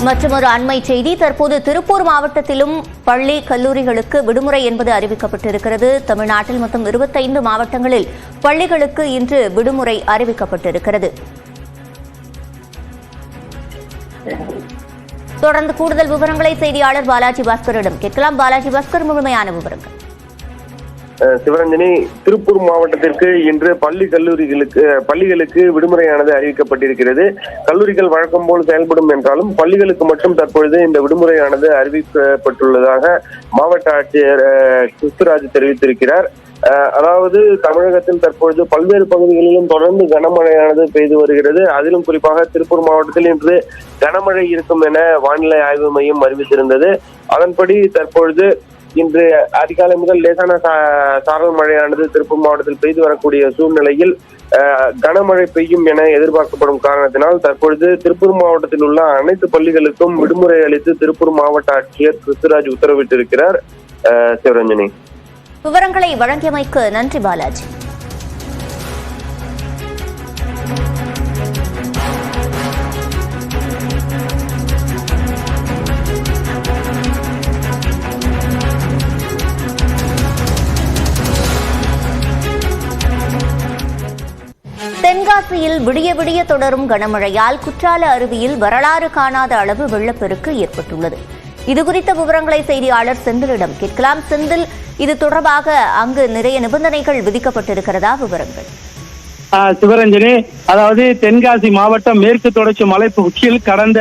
மற்றொரு அண்மை செய்தி. தற்போது திருப்பூர் மாவட்டத்திலும் பள்ளி கல்லூரிகளுக்கு விடுமுறை என்பது அறிவிக்கப்பட்டிருக்கிறது. தமிழ்நாட்டில் மொத்தம் 25 மாவட்டங்களில் பள்ளிகளுக்கு இன்று விடுமுறை அறிவிக்கப்பட்டிருக்கிறது. தொடர்ந்து கூடுதல் விவரங்களை செய்தியாளர் பாலாஜி பாஸ்கரிடம் கேட்கலாம். பாலாஜி பாஸ்கர், முழுமையான விவரங்கள். சிவரஞ்சனி, திருப்பூர் மாவட்டத்திற்கு இன்று பள்ளிகளுக்கு விடுமுறையானது அறிவிக்கப்பட்டிருக்கிறது. கல்லூரிகள் வழக்கம் போல் செயல்படும் என்றாலும் பள்ளிகளுக்கு மட்டும் தற்பொழுது இந்த விடுமுறையானது அறிவிக்கப்பட்டுள்ளதாக மாவட்ட ஆட்சியர் கிறிஸ்துராஜ் தெரிவித்திருக்கிறார். அதாவது தமிழகத்தில் தற்பொழுது பல்வேறு பகுதிகளிலும் தொடர்ந்து கனமழையானது பெய்து வருகிறது. அதிலும் குறிப்பாக திருப்பூர் மாவட்டத்தில் இன்று கனமழை இருக்கும் என வானிலை ஆய்வு மையம் அறிவித்திருந்தது. அதன்படி தற்பொழுது இன்று அதிகாலை முதல் லேசான சாரல் மழையானது திருப்பூர் மாவட்டத்தில் பெய்து வரக்கூடிய சூழ்நிலையில் கனமழை பெய்யும் என எதிர்பார்க்கப்படும் காரணத்தினால் தற்பொழுது திருப்பூர் மாவட்டத்தில் உள்ள அனைத்து பள்ளிகளுக்கும் விடுமுறை அளித்து திருப்பூர் மாவட்ட ஆட்சியர் கிறிஸ்துராஜ் உத்தரவிட்டிருக்கிறார். சிவரஞ்சனி, விவரங்களை வழங்கியமைக்கு நன்றி பாலாஜி. தென்காசியில் விடிய விடிய தொடரும் கனமழையால் குற்றால அருவியில் வரலாறு காணாத அளவு வெள்ளப்பெருக்கு ஏற்பட்டுள்ளது. இதுகுறித்த விவரங்களை செய்தியாளர் செந்திலிடம் கேட்கலாம். செந்தில், இது தொடர்பாக அங்கு நிறைய நிபந்தனைகள் விதிக்கப்பட்டிருக்கிறதா? விவரங்கள். சிவரஞ்சனி, அதாவது தென்காசி மாவட்டம் மேற்கு தொடர்ச்சி மலைப்பகுதியில் கடந்த